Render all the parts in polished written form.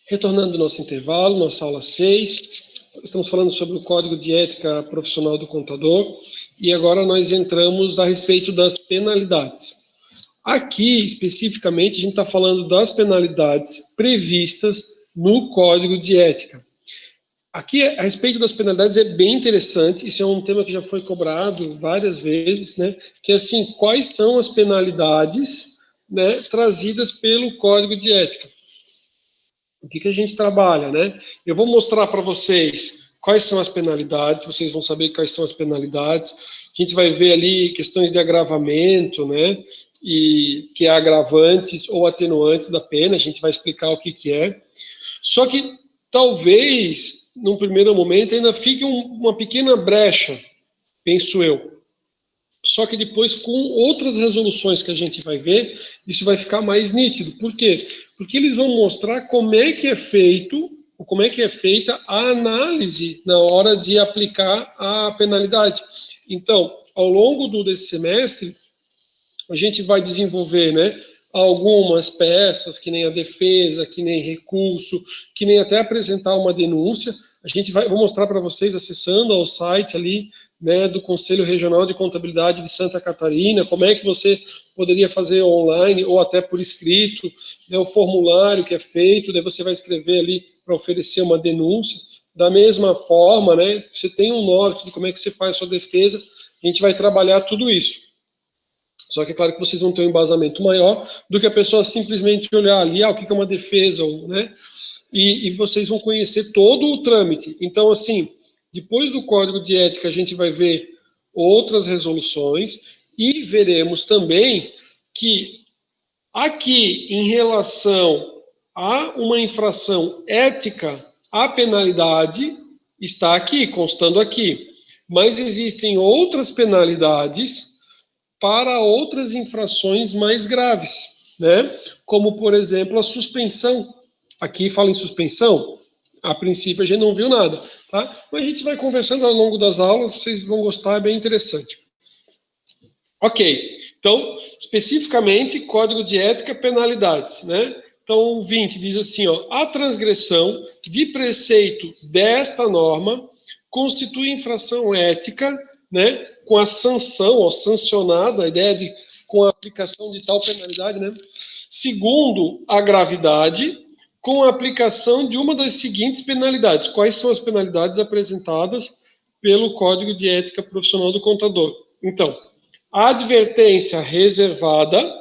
Retornando ao nosso intervalo, nossa aula 6, estamos falando sobre o Código de Ética Profissional do Contador, e agora nós entramos a respeito das penalidades. Aqui, especificamente, a gente está falando das penalidades previstas no Código de Ética. Aqui, a respeito das penalidades, é bem interessante, isso é um tema que já foi cobrado várias vezes, né? Que é assim, quais são as penalidades, né, trazidas pelo Código de Ética? O que a gente trabalha, né? Eu vou mostrar para vocês quais são as penalidades, vocês vão saber quais são as penalidades. A gente vai ver ali questões de agravamento, né? E que é agravantes ou atenuantes da pena, a gente vai explicar o que é. Só que talvez, num primeiro momento, ainda fique uma pequena brecha, penso eu. Só que depois, com outras resoluções que a gente vai ver, isso vai ficar mais nítido. Por quê? Porque eles vão mostrar como é que é feito, como é que é feita a análise na hora de aplicar a penalidade. Então, ao longo desse semestre, a gente vai desenvolver, né, algumas peças, que nem a defesa, que nem recurso, que nem até apresentar uma denúncia. A gente vou mostrar para vocês, acessando ao site ali, né, do Conselho Regional de Contabilidade de Santa Catarina, como é que você poderia fazer online ou até por escrito, né, o formulário que é feito, daí você vai escrever ali para oferecer uma denúncia. Da mesma forma, né, você tem um norte de como é que você faz a sua defesa, a gente vai trabalhar tudo isso. Só que é claro que vocês vão ter um embasamento maior do que a pessoa simplesmente olhar ali, o que é uma defesa, né? E vocês vão conhecer todo o trâmite. Então, assim, depois do Código de Ética, a gente vai ver outras resoluções e veremos também que aqui, em relação a uma infração ética, a penalidade está aqui, constando aqui. Mas existem outras penalidades para outras infrações mais graves, né? Como, por exemplo, a suspensão. Aqui fala em suspensão, a princípio a gente não viu nada, tá? Mas a gente vai conversando ao longo das aulas, vocês vão gostar, é bem interessante. Ok, então, especificamente, Código de Ética, penalidades, né? Então, o 20 diz assim, ó, a transgressão de preceito desta norma constitui infração ética, né? Com a sanção, ou sancionada, a ideia de com a aplicação de tal penalidade, né? Segundo a gravidade, com a aplicação de uma das seguintes penalidades. Quais são as penalidades apresentadas pelo Código de Ética Profissional do Contador? Então, advertência reservada,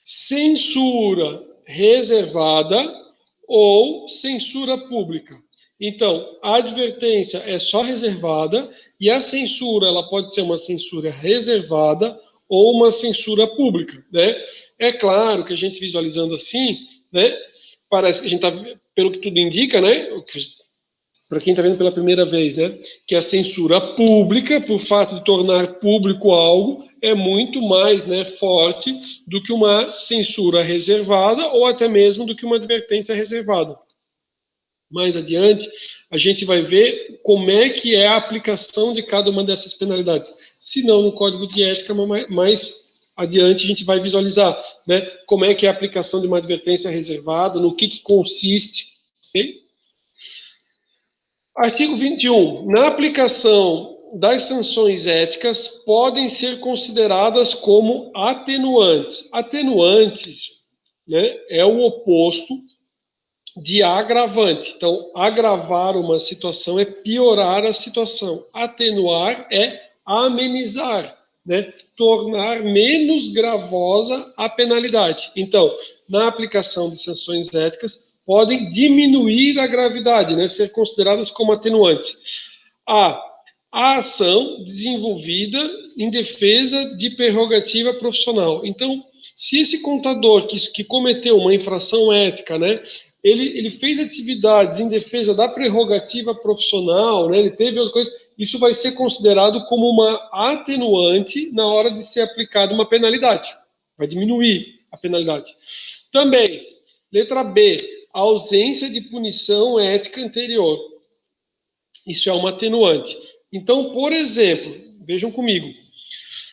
censura reservada ou censura pública. Então, a advertência é só reservada e a censura, ela pode ser uma censura reservada ou uma censura pública, né? É claro que a gente visualizando assim, né? Parece que a gente tá, pelo que tudo indica, né? Para quem está vendo pela primeira vez, né? Que a censura pública, por fato de tornar público algo, é muito mais, né, forte do que uma censura reservada ou até mesmo do que uma advertência reservada. Mais adiante, a gente vai ver como é que é a aplicação de cada uma dessas penalidades. Se não no Código de Ética, mais adiante a gente vai visualizar, né, como é que é a aplicação de uma advertência reservada, no que consiste, ok? Artigo 21. Na aplicação das sanções éticas podem ser consideradas como atenuantes. Atenuantes, né, é o oposto de agravante. Então, agravar uma situação é piorar a situação. Atenuar é amenizar, né, tornar menos gravosa a penalidade. Então, na aplicação de sanções éticas, podem diminuir a gravidade, né, ser consideradas como atenuantes. A ação desenvolvida em defesa de prerrogativa profissional. Então, se esse contador que cometeu uma infração ética, né, ele fez atividades em defesa da prerrogativa profissional, né, ele teve outra coisa, isso vai ser considerado como uma atenuante na hora de ser aplicada uma penalidade. Vai diminuir a penalidade. Também, letra B, a ausência de punição ética anterior. Isso é uma atenuante. Então, por exemplo, vejam comigo,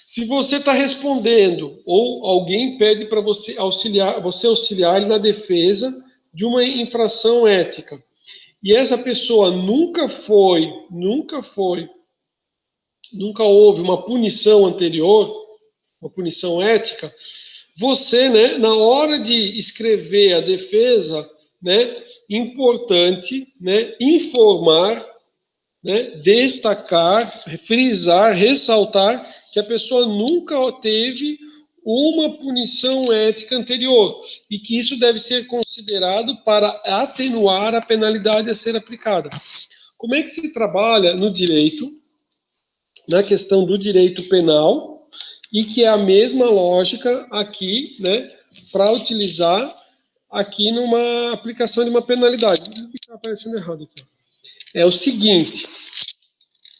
Se você está respondendo ou alguém pede para você auxiliar ele na defesa de uma infração ética e essa pessoa nunca houve uma punição anterior, uma punição ética, você, né, na hora de escrever a defesa, né, importante, né, informar, né, destacar, frisar, ressaltar que a pessoa nunca teve uma punição ética anterior e que isso deve ser considerado para atenuar a penalidade a ser aplicada. Como é que se trabalha no direito, na questão do direito penal, e que é a mesma lógica aqui, né, para utilizar aqui numa aplicação de uma penalidade. Não fica aparecendo errado aqui. É o seguinte,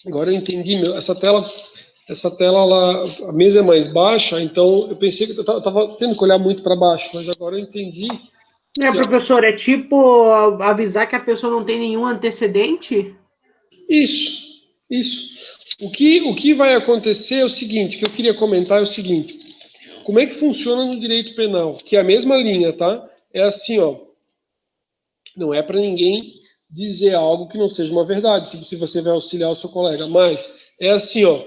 agora eu entendi, essa tela lá, a mesa é mais baixa, então eu pensei que eu estava tendo que olhar muito para baixo, mas agora eu entendi. Professor, é tipo avisar que a pessoa não tem nenhum antecedente? Isso. O que vai acontecer é o seguinte, que eu queria comentar é o seguinte, como é que funciona no direito penal? Que é a mesma linha, tá? É assim, ó, não é para ninguém dizer algo que não seja uma verdade, tipo, se você vai auxiliar o seu colega, mas é assim, ó,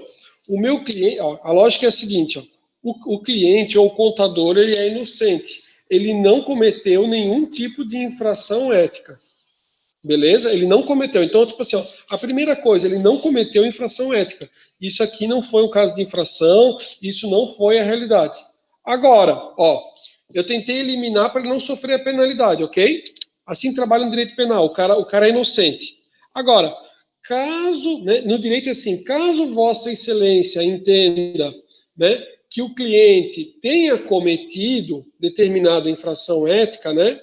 o meu cliente, ó, a lógica é a seguinte, ó, o cliente ou o contador, ele é inocente, ele não cometeu nenhum tipo de infração ética, beleza? Ele não cometeu, então, tipo assim, ó, a primeira coisa, ele não cometeu infração ética, isso aqui não foi um caso de infração, isso não foi a realidade. Agora, ó, eu tentei eliminar para ele não sofrer a penalidade, ok? Assim trabalha no direito penal, o cara é inocente. Agora, caso, né, no direito é assim, caso Vossa Excelência entenda, né, que o cliente tenha cometido determinada infração ética, né,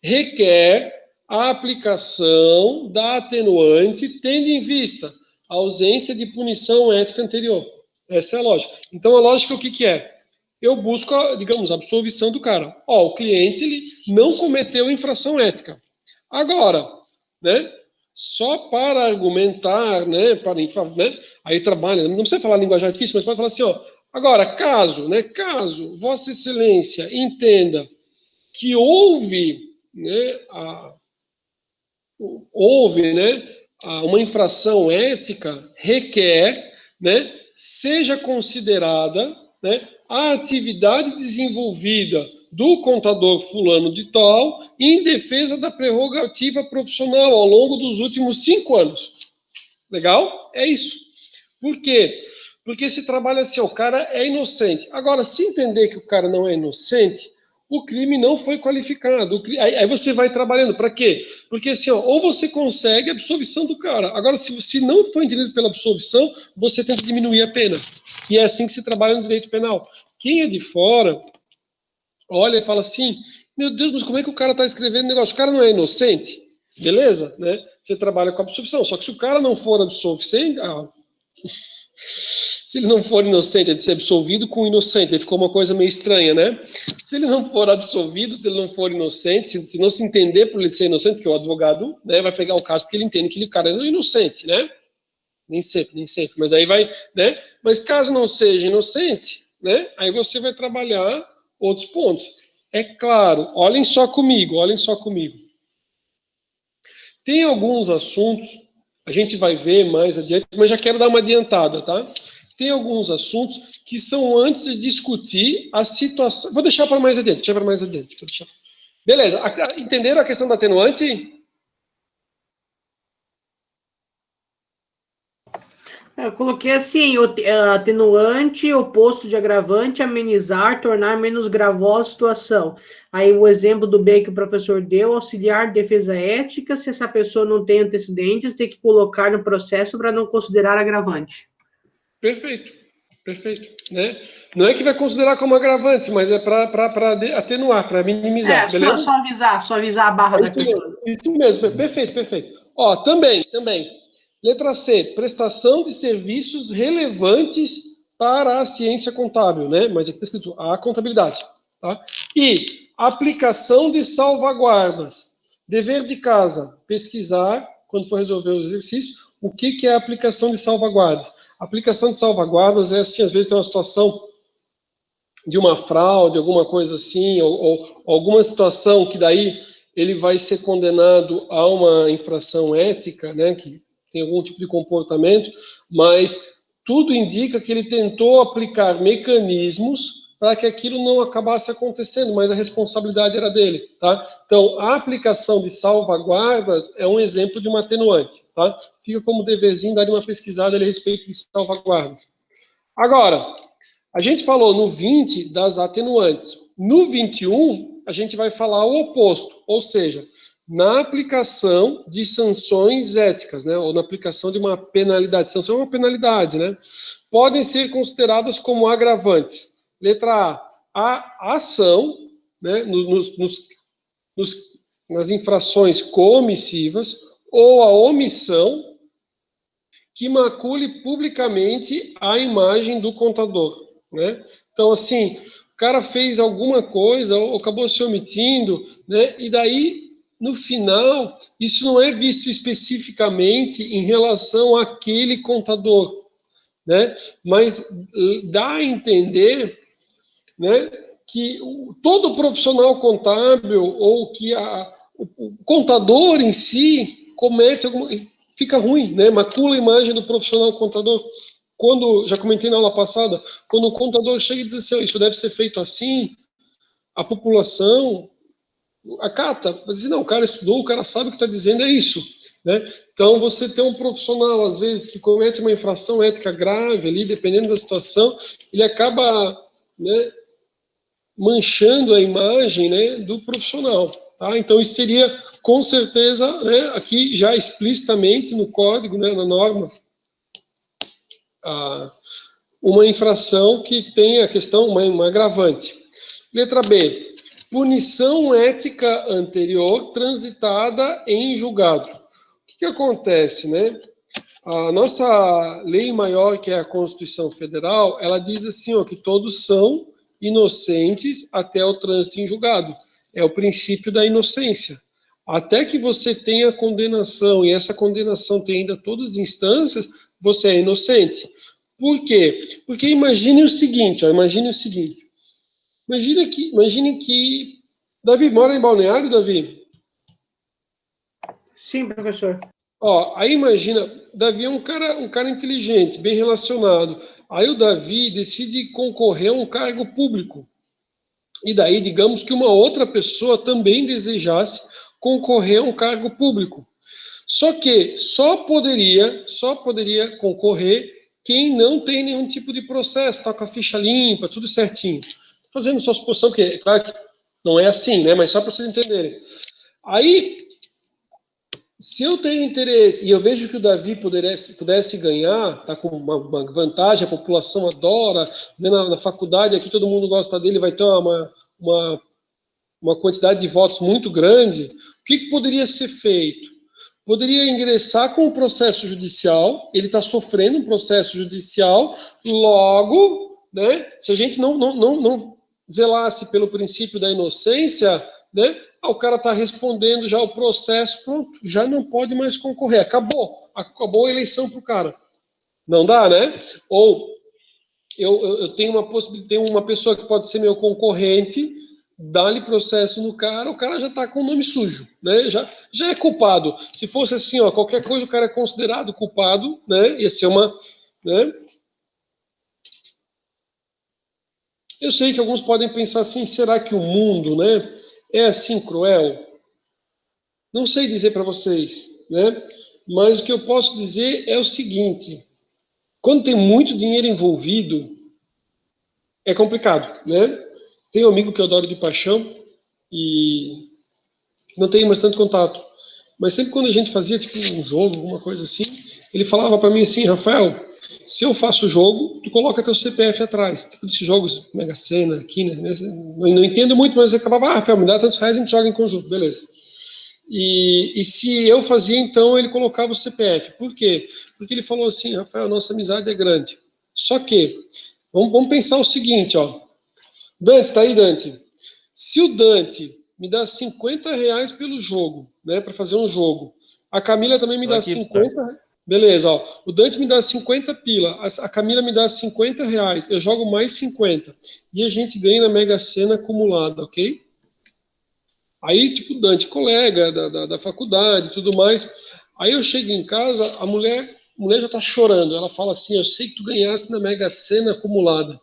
requer a aplicação da atenuante, tendo em vista a ausência de punição ética anterior. Essa é a lógica. Então, a lógica o que é? Eu busco, digamos, a absolvição do cara. Ó, o cliente ele não cometeu infração ética. Agora, né? Só para argumentar, né? Aí trabalha, não precisa falar linguagem difícil, mas pode falar assim, ó. Agora, caso Vossa Excelência entenda que uma infração ética, requer, né? Seja considerada, né, a atividade desenvolvida do contador fulano de tal em defesa da prerrogativa profissional ao longo dos últimos 5 anos. Legal? É isso. Por quê? Porque se trabalha assim, o cara é inocente. Agora, se entender que o cara não é inocente, o crime não foi qualificado. Aí você vai trabalhando. Para quê? Porque assim, ó, ou você consegue a absolvição do cara. Agora, se não foi entendido pela absolvição, você tenta diminuir a pena. E é assim que se trabalha no direito penal. Quem é de fora olha e fala assim, meu Deus, mas como é que o cara está escrevendo negócio? O cara não é inocente? Beleza, né? Você trabalha com a absolvição. Só que se o cara não for absolvente, se ele não for inocente, é de ser absolvido com inocente, aí ficou uma coisa meio estranha, né? Se ele não for absolvido, se ele não for inocente, se não se entender por ele ser inocente, porque o advogado, né, vai pegar o caso porque ele entende que o cara é inocente, né? Nem sempre, mas daí vai, né? Mas caso não seja inocente, né? Aí você vai trabalhar outros pontos. É claro, olhem só comigo. Tem alguns assuntos, a gente vai ver mais adiante, mas já quero dar uma adiantada, tá? Tem alguns assuntos que são antes de discutir a situação. Vou deixar para mais adiante, Beleza, entenderam a questão da atenuante? Eu coloquei assim, atenuante, oposto de agravante, amenizar, tornar menos gravosa a situação. Aí o exemplo do B que o professor deu, auxiliar defesa ética, se essa pessoa não tem antecedentes, tem que colocar no processo para não considerar agravante. Perfeito, né? Não é que vai considerar como agravante, mas é para atenuar, para minimizar, beleza? Só avisar a barra da pessoa. Isso mesmo, perfeito. Ó, também. Letra C, prestação de serviços relevantes para a ciência contábil, né? Mas aqui está escrito a contabilidade, tá? E aplicação de salvaguardas. Dever de casa, pesquisar, quando for resolver os exercícios, o que é a aplicação de salvaguardas. A aplicação de salvaguardas é assim, às vezes tem uma situação de uma fraude, alguma coisa assim, ou alguma situação que daí ele vai ser condenado a uma infração ética, né, que tem algum tipo de comportamento, mas tudo indica que ele tentou aplicar mecanismos para que aquilo não acabasse acontecendo, mas a responsabilidade era dele, tá? Então, a aplicação de salvaguardas é um exemplo de uma atenuante, tá? Fica como deverzinho dar uma pesquisada a respeito de salvaguardas. Agora, a gente falou no 20 das atenuantes. No 21, a gente vai falar o oposto, ou seja, na aplicação de sanções éticas, né, ou na aplicação de uma penalidade. Sanção é uma penalidade, né? Podem ser consideradas como agravantes. Letra A ação, né, nas infrações comissivas, ou a omissão que macule publicamente a imagem do contador, né? Então, assim, o cara fez alguma coisa ou acabou se omitindo, né? E daí, no final, isso não é visto especificamente em relação àquele contador, né? Mas dá a entender, né, que todo profissional contábil ou que o contador em si comete alguma, fica ruim, né? Macula a imagem do profissional contador. Quando, já comentei na aula passada, quando o contador chega e diz assim, isso deve ser feito assim, a população acata, vai dizer, não, o cara estudou, o cara sabe o que está dizendo, é isso, né? Então, você tem um profissional, às vezes, que comete uma infração ética grave ali, dependendo da situação, ele acaba, né, manchando a imagem, né, do profissional. Tá? Então, isso seria, com certeza, né, aqui já explicitamente no código, né, na norma, uma infração que tem a questão, uma agravante. Letra B, punição ética anterior transitada em julgado. O que acontece, né? A nossa lei maior, que é a Constituição Federal, ela diz assim, ó, que todos são inocentes até o trânsito em julgado. É o princípio da inocência. Até que você tenha condenação, e essa condenação tem ainda todas as instâncias, você é inocente. Por quê? Porque imagine o seguinte, ó, imagine que Davi mora em Balneário, Davi? Sim, professor. Ó, aí imagina, Davi é um cara inteligente, bem relacionado. Aí o Davi decide concorrer a um cargo público. E daí, digamos que uma outra pessoa também desejasse concorrer a um cargo público. Só que só poderia concorrer quem não tem nenhum tipo de processo, está com a ficha limpa, tudo certinho. Tô fazendo só suposição, porque é claro que não é assim, né? Mas só para vocês entenderem. Aí, se eu tenho interesse e eu vejo que o Davi pudesse ganhar, tá com uma vantagem, a população adora, né, na faculdade aqui todo mundo gosta dele, vai ter uma quantidade de votos muito grande, o que poderia ser feito? Poderia ingressar com o processo judicial, ele está sofrendo um processo judicial, logo, né, se a gente não zelasse pelo princípio da inocência, né, o cara está respondendo já o processo, pronto, já não pode mais concorrer, acabou a eleição para o cara. Não dá, né? Ou eu tenho uma pessoa que pode ser meu concorrente, dá-lhe processo no cara, o cara já está com o nome sujo, né? Já é culpado. Se fosse assim, ó, qualquer coisa o cara é considerado culpado, né? Ia ser uma, né? Eu sei que alguns podem pensar assim, será que o mundo, né, é assim cruel? Não sei dizer para vocês, né? Mas o que eu posso dizer é o seguinte: quando tem muito dinheiro envolvido, é complicado, né? Tenho um amigo que eu adoro de paixão e não tenho mais tanto contato. Mas sempre quando a gente fazia tipo um jogo, alguma coisa assim, ele falava para mim assim, Rafael, se eu faço o jogo, tu coloca teu CPF atrás. Tipo desses jogos Mega Sena aqui, né? Não entendo muito, mas eu acabava, Rafael, me dá tantos reais e a gente joga em conjunto, beleza. E se eu fazia, então, ele colocava o CPF. Por quê? Porque ele falou assim, Rafael, nossa amizade é grande. Só que, vamos pensar o seguinte, ó. Dante, tá aí, Dante? Se o Dante me dá 50 reais pelo jogo, né, para fazer um jogo, a Camila também me Tô dá aqui, 50, professor. Beleza, ó. O Dante me dá 50 pila, a Camila me dá 50 reais, eu jogo mais 50. E a gente ganha na Mega Sena acumulada, ok? Aí, tipo, Dante, colega da faculdade e tudo mais. Aí eu chego em casa, a mulher já tá chorando. Ela fala assim, eu sei que tu ganhaste na Mega Sena acumulada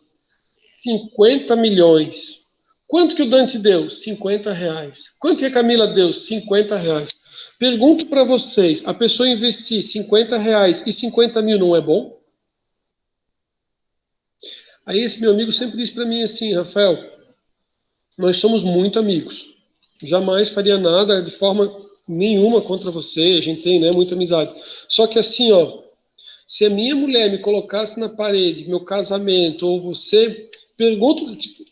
50 milhões. Quanto que o Dante deu? 50 reais. Quanto que a Camila deu? 50 reais. Pergunto para vocês, a pessoa investir 50 reais e 50 mil não é bom? Aí esse meu amigo sempre diz para mim assim, Rafael, nós somos muito amigos. Jamais faria nada de forma nenhuma contra você, a gente tem, né, muita amizade. Só que assim, ó, se a minha mulher me colocasse na parede, meu casamento, ou você, pergunto, tipo,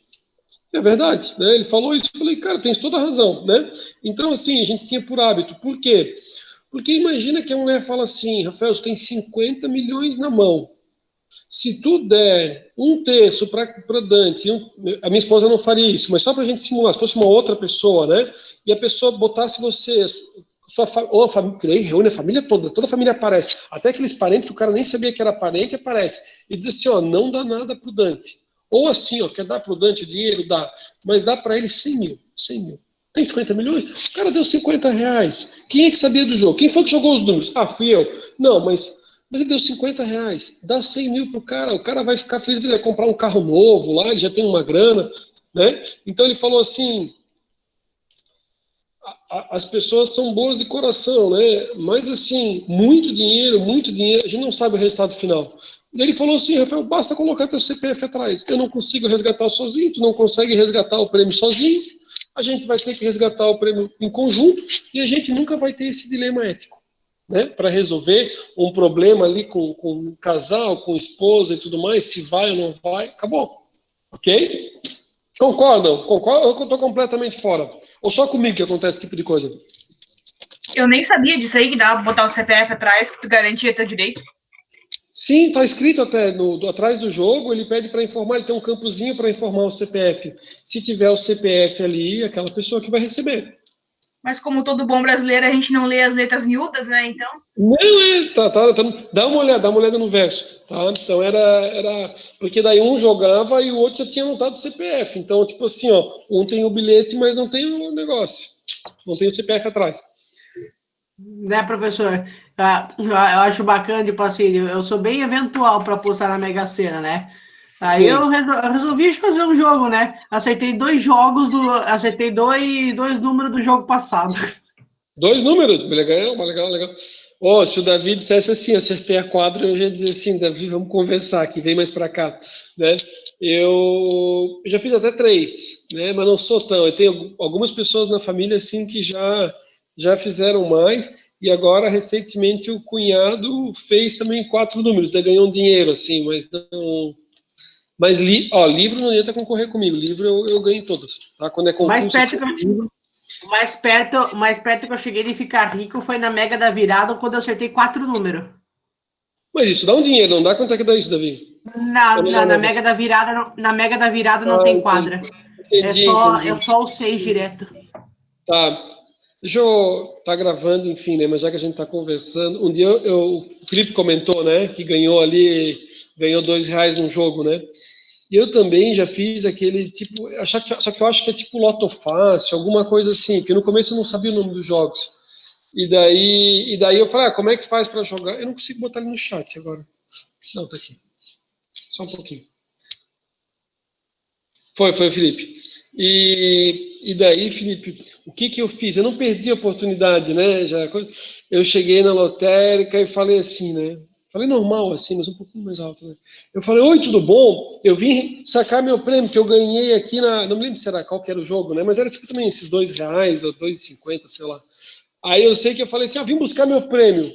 é verdade, né? Ele falou isso, eu falei, cara, tens toda a razão, né? Então, assim, a gente tinha por hábito. Por quê? Porque imagina que a mulher fala assim, Rafael, você tem 50 milhões na mão. Se tu der um terço para Dante, a minha esposa não faria isso, mas só para a gente simular, se fosse uma outra pessoa, né? E a pessoa botasse você, ou a família, reúne a família toda a família aparece, até aqueles parentes que o cara nem sabia que era parente aparece, e diz assim, ó, não dá nada pro Dante. Ou assim, ó, quer dar pro Dante dinheiro? Dá, mas dá para ele 100 mil, 100 mil. Tem 50 milhões? O cara deu 50 reais. Quem é que sabia do jogo? Quem foi que jogou os números? Ah, fui eu. Não, mas ele deu 50 reais, dá 100 mil pro cara, o cara vai ficar feliz, ele vai comprar um carro novo lá, ele já tem uma grana, né? Então ele falou assim, as pessoas são boas de coração, né? Mas assim, muito dinheiro, a gente não sabe o resultado final. E ele falou assim, Rafael, basta colocar teu CPF atrás, eu não consigo resgatar sozinho, tu não consegue resgatar o prêmio sozinho, a gente vai ter que resgatar o prêmio em conjunto e a gente nunca vai ter esse dilema ético. Né, para resolver um problema ali com um casal, com esposa e tudo mais, se vai ou não vai, acabou. Ok? Concordam? Concordam? Eu estou completamente fora. Ou só comigo que acontece esse tipo de coisa? Eu nem sabia disso aí, que dava pra botar o CPF atrás, que tu garantia teu direito. Sim, está escrito até atrás do jogo, ele pede para informar, ele tem um campozinho para informar o CPF. Se tiver o CPF ali, aquela pessoa que vai receber. Mas como todo bom brasileiro, a gente não lê as letras miúdas, né? Então. Não, dá uma olhada no verso, tá? Então porque daí um jogava e o outro já tinha anotado o CPF. Então, tipo assim, ó, um tem o bilhete, mas não tem o negócio. Não tem o CPF atrás. Né, professor? Eu acho bacana, tipo assim, eu sou bem eventual para apostar na Mega Sena, né? Aí eu resolvi fazer um jogo, né? Acertei dois números do jogo passado. 2 números, legal. Oh, se o Davi dissesse assim, acertei a quadra, eu já ia dizer assim, Davi, vamos conversar aqui, vem mais para cá, né? Eu já fiz até 3, né? Mas não sou tão. Eu tenho algumas pessoas na família assim que já fizeram mais. E agora recentemente o cunhado fez também 4 números, daí ganhou um dinheiro assim, mas não. Mas livro não ia concorrer comigo. Livro eu ganho todas, tá? Quando é concurso. Mais perto que eu cheguei de ficar rico foi na Mega da Virada, quando eu acertei 4 números. Mas isso dá um dinheiro, não dá? Quanto é que dá isso, Davi? Na Mega da Virada não tem quadra. Entendi. É só o 6 direto. Tá. Deixa eu tá gravando, enfim, né? Mas já que a gente tá conversando, um dia o Felipe comentou, né? Que ganhou R$2 num jogo, né? E eu também já fiz aquele tipo, só que eu acho que é tipo Loto Fácil, alguma coisa assim, porque no começo eu não sabia o nome dos jogos. E daí eu falei, como é que faz para jogar? Eu não consigo botar ele no chat agora. Não, tá aqui. Só um pouquinho. Foi, Felipe. E daí, Felipe, o que eu fiz? Eu não perdi a oportunidade, né? Eu cheguei na lotérica e falei assim, né? Falei normal, assim, mas um pouquinho mais alto, né? Eu falei, oi, tudo bom? Eu vim sacar meu prêmio que eu ganhei aqui não me lembro se era qual que era o jogo, né? Mas era tipo também esses R$2 ou R$2,50, sei lá. Aí eu sei que eu falei assim, vim buscar meu prêmio.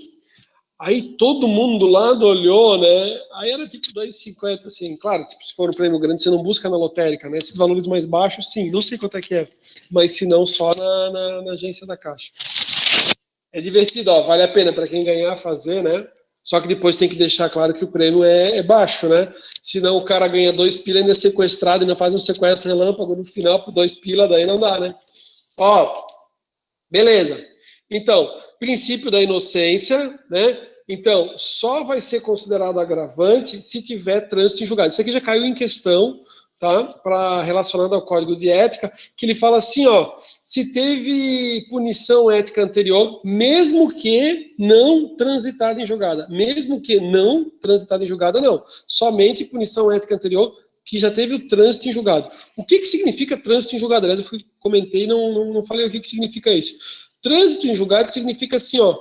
Aí todo mundo do lado olhou, né? Aí era tipo 2,50, assim. Claro, tipo, se for um prêmio grande, você não busca na lotérica, né? Esses valores mais baixos, sim. Não sei quanto é que é. Mas se não, só na agência da Caixa. É divertido, ó. Vale a pena para quem ganhar fazer, né? Só que depois tem que deixar claro que o prêmio é baixo, né? Senão o cara ganha 2 pila, ainda é sequestrado, ainda faz um sequestro relâmpago no final por 2 pila, daí não dá, né? Ó, beleza. Então, princípio da inocência, né? Então, só vai ser considerado agravante se tiver trânsito em julgado. Isso aqui já caiu em questão, tá? Relacionado ao Código de Ética, que ele fala assim, ó, se teve punição ética anterior, mesmo que não transitada em julgada. Mesmo que não transitada em julgada, não. Somente punição ética anterior que já teve o trânsito em julgado. O que significa trânsito em julgado? Aliás, eu comentei e não falei o que significa isso. Trânsito em julgado significa assim, ó,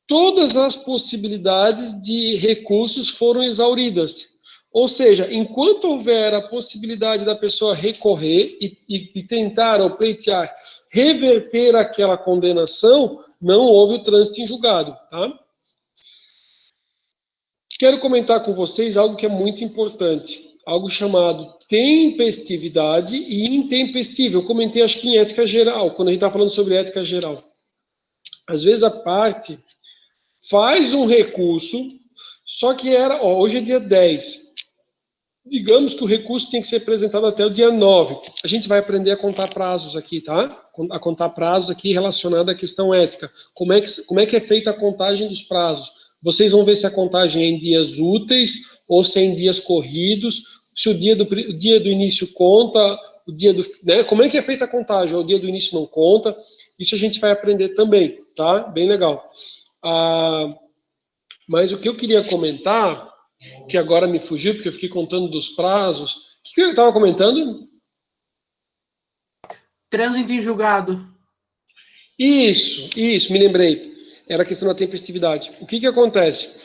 todas as possibilidades de recursos foram exauridas. Ou seja, enquanto houver a possibilidade da pessoa recorrer e tentar ou pleitear reverter aquela condenação, não houve o trânsito em julgado, tá? Quero comentar com vocês algo que é muito importante, algo chamado tempestividade e intempestivo. Eu comentei, acho que em ética geral, quando a gente está falando sobre ética geral. Às vezes a parte faz um recurso, só que hoje é dia 10. Digamos que o recurso tinha que ser apresentado até o dia 9. A gente vai aprender a contar prazos aqui, tá? A contar prazos aqui relacionado à questão ética. Como é que é feita a contagem dos prazos? Vocês vão ver se a contagem é em dias úteis ou se é em dias corridos, se o dia do início conta, o dia do... Né? Como é que é feita a contagem? O dia do início não conta. Isso a gente vai aprender também, tá? Bem legal. Mas o que eu queria comentar, que agora me fugiu, porque eu fiquei contando dos prazos. O que eu estava comentando? Trânsito em julgado. Isso, me lembrei. Era a questão da tempestividade. O que acontece?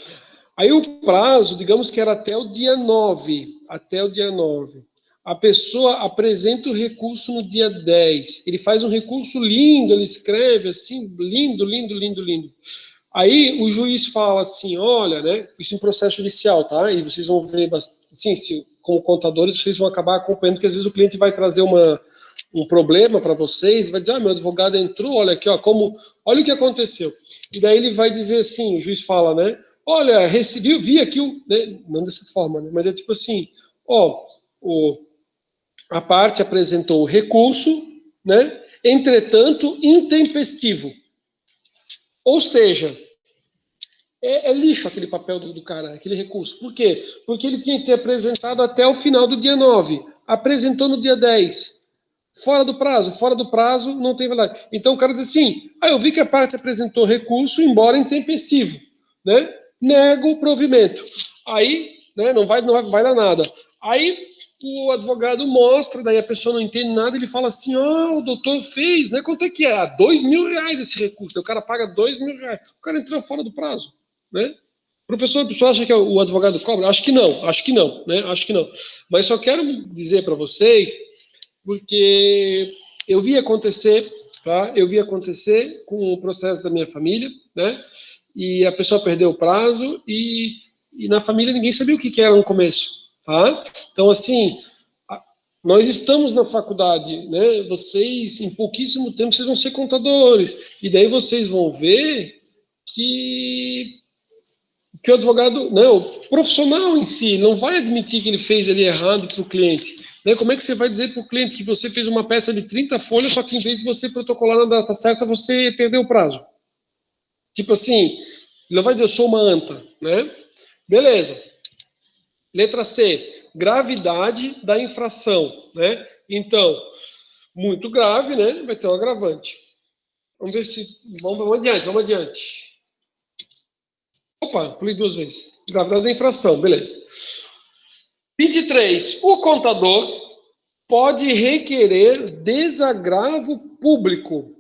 Aí o prazo, digamos que era até o dia 9. Até o dia 9. A pessoa apresenta o recurso no dia 10. Ele faz um recurso lindo, ele escreve assim, lindo, lindo, lindo, lindo. Aí o juiz fala assim, olha, né, isso em processo judicial, tá? E vocês vão ver, assim, como contadores, vocês vão acabar acompanhando, porque às vezes o cliente vai trazer um problema para vocês, vai dizer, meu advogado entrou, olha aqui, ó, olha o que aconteceu. E daí ele vai dizer assim, o juiz fala, né, olha, vi aqui, né, não dessa forma, né, mas é tipo assim, ó, a parte apresentou o recurso, né, entretanto, intempestivo. Ou seja, é lixo aquele papel do cara, aquele recurso. Por quê? Porque ele tinha que ter apresentado até o final do dia 9. Apresentou no dia 10. Fora do prazo, não tem validade. Então o cara diz assim, eu vi que a parte apresentou recurso, embora intempestivo, né? Nego o provimento. Aí, né, não vai dar nada. Aí o advogado mostra, daí a pessoa não entende nada, ele fala assim, o doutor fez, né? Quanto é que é? R$2.000 esse recurso. Daí o cara paga R$2.000. O cara entrou fora do prazo, né? Professor, a pessoa acha que o advogado cobra? Acho que não, né? Acho que não. Mas só quero dizer para vocês, porque eu vi acontecer, tá? Eu vi acontecer com o processo da minha família, né? E a pessoa perdeu o prazo e na família ninguém sabia o que era no começo, tá? Então, assim, nós estamos na faculdade, né? Vocês, em pouquíssimo tempo, vocês vão ser contadores. E daí vocês vão ver que o advogado, não, o profissional em si, não vai admitir que ele fez ali errado para o cliente. Né? Como é que você vai dizer para o cliente que você fez uma peça de 30 folhas, só que em vez de você protocolar na data certa, você perdeu o prazo? Tipo assim, ele não vai dizer, eu sou uma anta, né? Beleza. Letra C, gravidade da infração, né? Então, muito grave, né? Vai ter um agravante. Vamos ver se... Vamos adiante. Opa, pulei 2 vezes. Gravidade da infração, beleza. 23. O contador pode requerer desagravo público.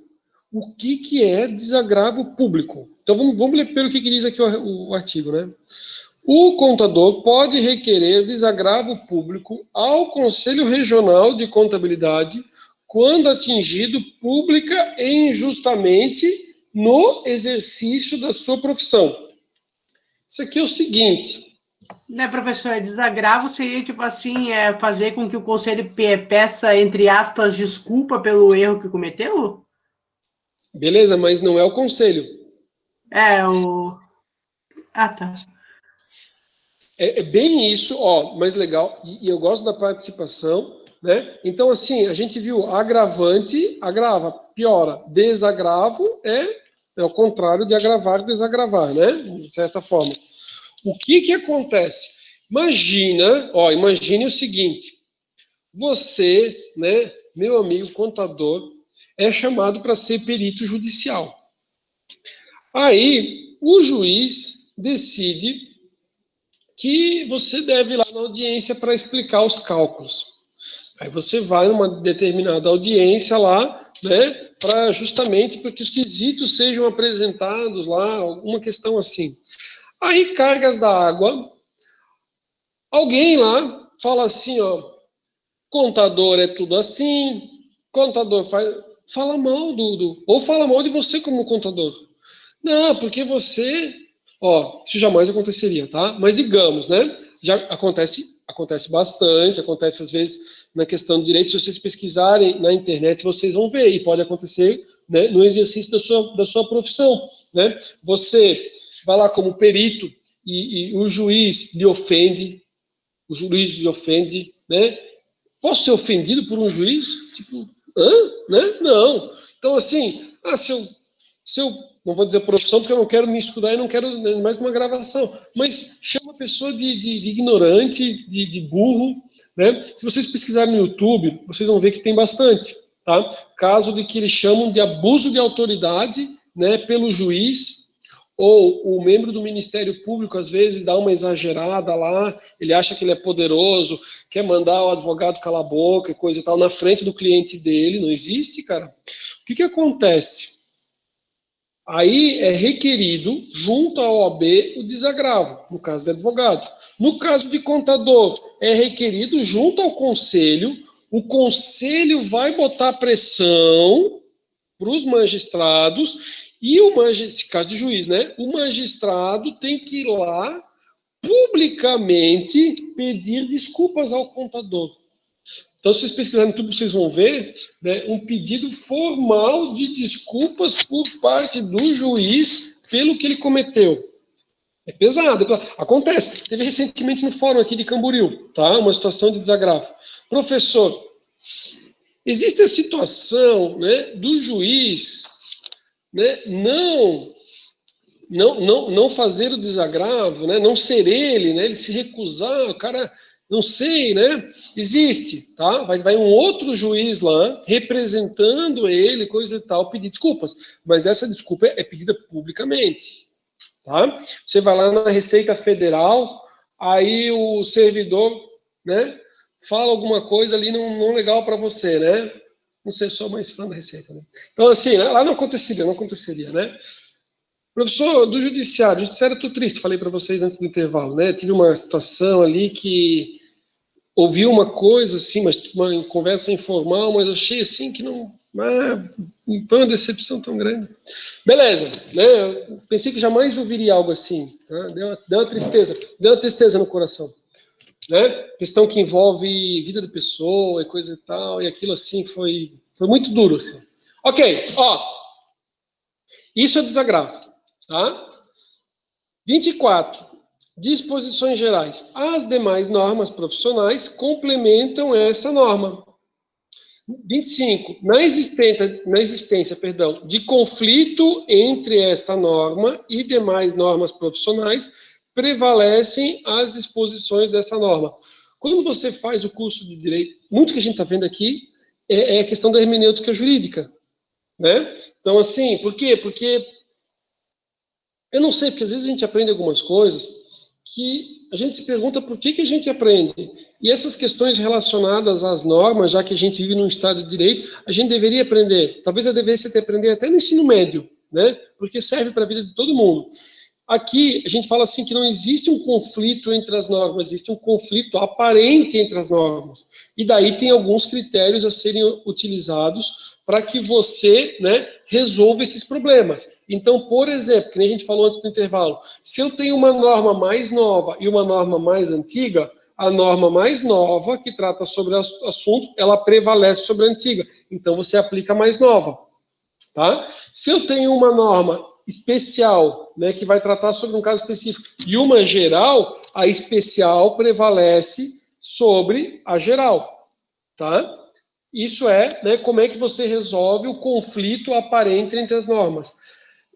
O que é desagravo público? Então, vamos ler pelo que diz aqui o artigo, né? O contador pode requerer desagravo público ao Conselho Regional de Contabilidade quando atingido pública e injustamente no exercício da sua profissão. Isso aqui é o seguinte. Né, professor, desagravo seria, tipo assim, fazer com que o conselho peça, entre aspas, desculpa pelo erro que cometeu? Beleza, mas não é o conselho. Ah, tá. É bem isso, mais legal, e eu gosto da participação, né? Então, assim, a gente viu agravante, agrava, piora, desagravo É o contrário de agravar e desagravar, né? De certa forma. O que acontece? Imagine o seguinte. Você, né, meu amigo contador, é chamado para ser perito judicial. Aí, o juiz decide que você deve ir lá na audiência para explicar os cálculos. Aí você vai numa determinada audiência lá, né, para justamente porque os quesitos sejam apresentados lá, alguma questão assim. Aí, cargas da água, alguém lá fala assim, ó, contador é tudo assim, contador fala mal ou fala mal de você como contador. Não, porque você, isso jamais aconteceria, tá? Mas digamos, né? Já acontece bastante, acontece às vezes na questão de direito. Se vocês pesquisarem na internet, vocês vão ver, e pode acontecer, né, no exercício da sua profissão, né? Você vai lá como perito e o juiz lhe ofende, né? Posso ser ofendido por um juiz? Tipo, né? Não. Então, assim, se eu não vou dizer profissão, porque eu não quero me estudar e não quero mais uma gravação, mas chama a pessoa de ignorante, de burro, né? Se vocês pesquisarem no YouTube, vocês vão ver que tem bastante, tá? Caso de que eles chamam de abuso de autoridade, né, pelo juiz, ou o membro do Ministério Público, às vezes, dá uma exagerada lá, ele acha que ele é poderoso, quer mandar o advogado calar a boca e coisa e tal, na frente do cliente dele. Não existe, cara. O que acontece? Aí é requerido, junto à OAB, o desagravo, no caso de advogado. No caso de contador, é requerido, junto ao conselho, o conselho vai botar pressão para os magistrados e caso de juiz, né? O magistrado tem que ir lá publicamente pedir desculpas ao contador. Então, se vocês pesquisarem tudo, vocês vão ver, né, um pedido formal de desculpas por parte do juiz pelo que ele cometeu. É pesado. Acontece. Teve recentemente no fórum aqui de Camboriú, tá? Uma situação de desagravo. Professor, existe a situação, né, do juiz, né, não fazer o desagravo, né, não ser ele, né, ele se recusar, o cara, não sei, né, existe, tá? Vai um outro juiz lá, representando ele, coisa e tal, pedir desculpas, mas essa desculpa é pedida publicamente, tá? Você vai lá na Receita Federal, aí o servidor, né, fala alguma coisa ali não legal para você, né? Não sei, sou mais fã da Receita, né? Então, assim, lá não aconteceria, né? Professor, do judiciário eu tô triste, falei para vocês antes do intervalo, né? Tive uma situação ali que ouvi uma coisa, assim, uma conversa informal, mas achei, assim, que não foi uma decepção tão grande. Beleza, né? Eu pensei que jamais ouviria algo assim, tá? Deu uma tristeza no coração, né? Questão que envolve vida da pessoa e coisa e tal, e aquilo, assim, foi muito duro, assim. Ok, isso é desagravo, tá? 24. Disposições gerais. As demais normas profissionais complementam essa norma. 25. Na existência, de conflito entre esta norma e demais normas profissionais, prevalecem as disposições dessa norma. Quando você faz o curso de Direito, muito que a gente está vendo aqui é a questão da hermenêutica jurídica, né? Então, assim, por quê? Porque eu não sei, porque às vezes a gente aprende algumas coisas que a gente se pergunta por que a gente aprende. E essas questões relacionadas às normas, já que a gente vive num Estado de Direito, a gente deveria aprender. Talvez eu devesse até aprender até no ensino médio, né? Porque serve para a vida de todo mundo. Aqui, a gente fala assim que não existe um conflito entre as normas, existe um conflito aparente entre as normas. E daí tem alguns critérios a serem utilizados para que você, né, resolva esses problemas. Então, por exemplo, que nem a gente falou antes do intervalo, se eu tenho uma norma mais nova e uma norma mais antiga, a norma mais nova, que trata sobre o assunto, ela prevalece sobre a antiga. Então, você aplica a mais nova. Tá? Se eu tenho uma norma especial, né, que vai tratar sobre um caso específico, e uma geral, a especial prevalece sobre a geral, tá? Isso é, né, como é que você resolve o conflito aparente entre as normas.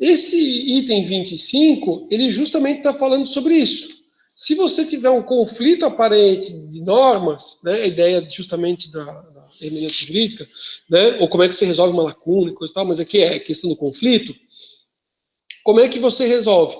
Esse item 25, ele justamente está falando sobre isso. Se você tiver um conflito aparente de normas, né, a ideia justamente da hermenêutica jurídica, né, ou como é que você resolve uma lacuna e coisa e tal, mas aqui é a questão do conflito, como é que você resolve?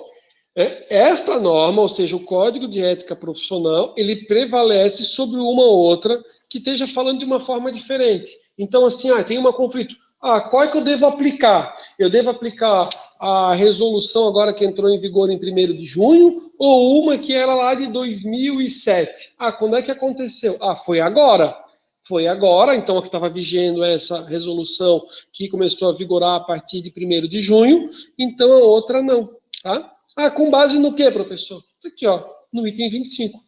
Esta norma, ou seja, o Código de Ética Profissional, ele prevalece sobre uma outra que esteja falando de uma forma diferente. Então, assim, tem um conflito. Qual é que eu devo aplicar? Eu devo aplicar a resolução agora que entrou em vigor em 1º de junho ou uma que era lá de 2007? Quando é que aconteceu? Foi agora. Foi agora, então, a que estava vigendo essa resolução que começou a vigorar a partir de 1º de junho, então a outra não, tá? Com base no quê, professor? Aqui, ó, no item 25,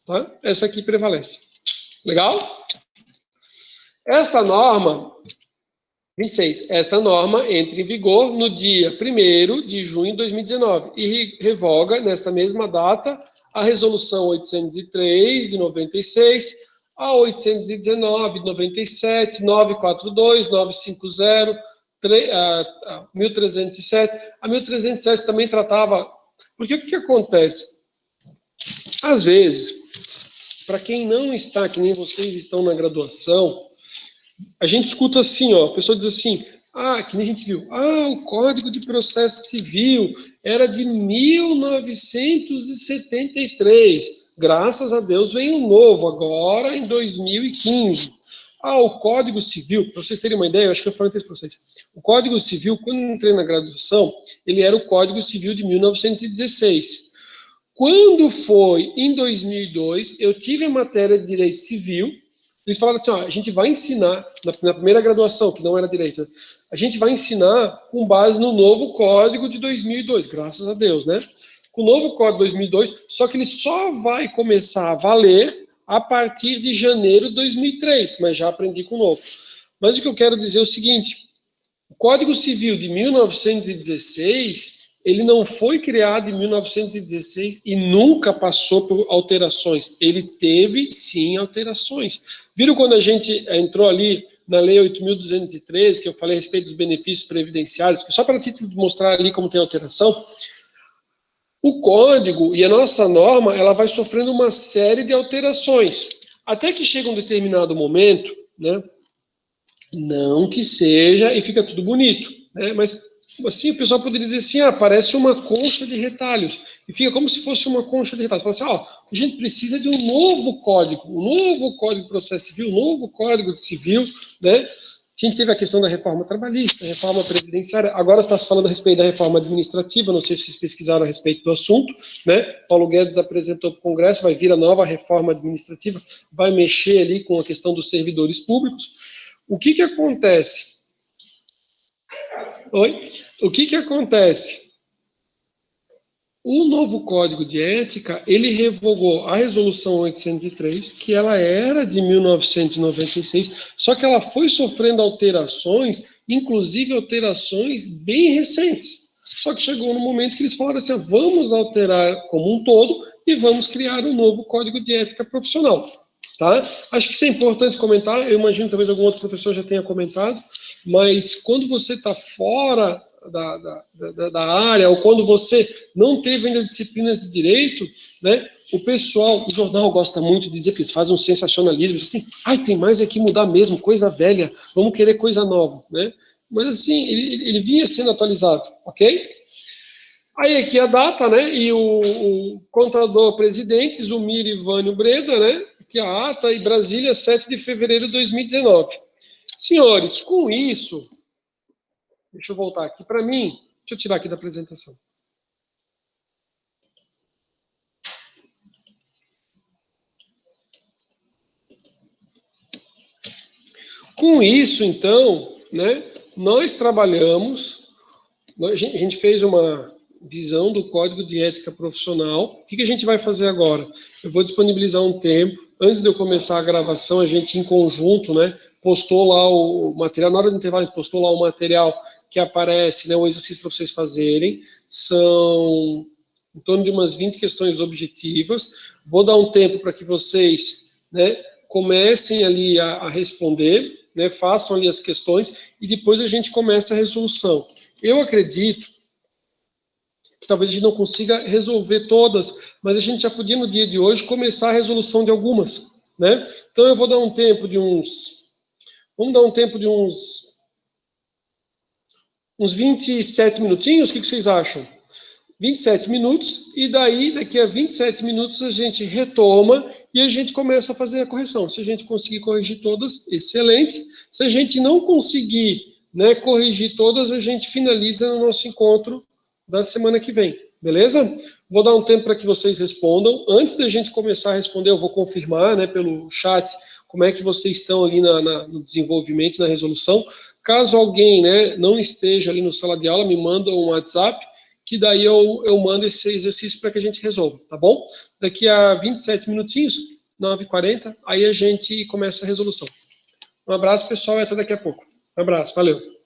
tá? Essa aqui prevalece. Legal? Esta norma, 26, esta norma entra em vigor no dia 1º de junho de 2019 e revoga, nesta mesma data, a resolução 803 de 96, a 819 de 97, 942, 950, 1307. A 1307 também tratava... Porque o que acontece? Às vezes, para quem não está, que nem vocês estão na graduação, a gente escuta assim, ó, a pessoa diz assim, que nem a gente viu, o Código de Processo Civil era de 1973, graças a Deus vem um novo agora em 2015. O Código Civil, para vocês terem uma ideia, eu acho que eu falei isso para vocês, o Código Civil, quando eu entrei na graduação, ele era o Código Civil de 1916. Quando foi em 2002, eu tive a matéria de Direito Civil. Eles falaram assim, a gente vai ensinar, na primeira graduação, que não era direito, a gente vai ensinar com base no novo Código de 2002, graças a Deus, né? Com o novo Código de 2002, só que ele só vai começar a valer a partir de janeiro de 2003, mas já aprendi com o novo. Mas o que eu quero dizer é o seguinte, o Código Civil de 1916, ele não foi criado em 1916 e nunca passou por alterações. Ele teve, sim, alterações. Viram quando a gente entrou ali na Lei 8.213, que eu falei a respeito dos benefícios previdenciários, só para título de mostrar ali como tem alteração? O código e a nossa norma, ela vai sofrendo uma série de alterações. Até que chega um determinado momento, né? Não que seja e fica tudo bonito, né? Mas assim, o pessoal poderia dizer assim, parece uma concha de retalhos. E fica como se fosse uma concha de retalhos. Fala assim, a gente precisa de um novo código de processo civil, um novo código de civil, né? A gente teve a questão da reforma trabalhista, reforma previdenciária, agora está se falando a respeito da reforma administrativa, não sei se vocês pesquisaram a respeito do assunto, né? Paulo Guedes apresentou para o Congresso, vai vir a nova reforma administrativa, vai mexer ali com a questão dos servidores públicos. O que acontece? O que acontece? O novo Código de Ética, ele revogou a Resolução 803, que ela era de 1996, só que ela foi sofrendo alterações, inclusive alterações bem recentes. Só que chegou no momento que eles falaram assim, vamos alterar como um todo e vamos criar um novo Código de Ética Profissional. Tá? Acho que isso é importante comentar, eu imagino que talvez algum outro professor já tenha comentado, mas quando você está fora da área, ou quando você não teve ainda disciplinas de direito, né, o pessoal, o jornal gosta muito de dizer que eles fazem um sensacionalismo, assim, tem mais é que mudar mesmo, coisa velha, vamos querer coisa nova, né? Mas assim, ele vinha sendo atualizado, ok? Aí aqui a data, né, e o contador-presidente, Zumir Ivânio Breda, né, que a ata em Brasília, 7 de fevereiro de 2019. Senhores, com isso, deixa eu voltar aqui para mim, deixa eu tirar aqui da apresentação. Com isso, então, né, nós trabalhamos, a gente fez uma visão do Código de Ética Profissional. O que a gente vai fazer agora? Eu vou disponibilizar um tempo. Antes de eu começar a gravação, a gente em conjunto, né, postou lá o material. Na hora do intervalo, a gente postou lá o material que aparece, né, um exercício para vocês fazerem. São em torno de umas 20 questões objetivas. Vou dar um tempo para que vocês, né, comecem ali a responder, né, façam ali as questões e depois a gente começa a resolução. Eu acredito que talvez a gente não consiga resolver todas, mas a gente já podia, no dia de hoje, começar a resolução de algumas, né? Então, eu vou dar um tempo de vamos dar um tempo de uns 27 minutinhos, o que vocês acham? 27 minutos, e daí, daqui a 27 minutos, a gente retoma e a gente começa a fazer a correção. Se a gente conseguir corrigir todas, excelente. Se a gente não conseguir, né, corrigir todas, a gente finaliza no nosso encontro da semana que vem, beleza? Vou dar um tempo para que vocês respondam. Antes da gente começar a responder, eu vou confirmar, né, pelo chat, como é que vocês estão ali no desenvolvimento, na resolução. Caso alguém, né, não esteja ali no sala de aula, me manda um WhatsApp, que daí eu mando esse exercício para que a gente resolva, tá bom? Daqui a 27 minutinhos, 9h40, aí a gente começa a resolução. Um abraço, pessoal, e até daqui a pouco. Um abraço, valeu.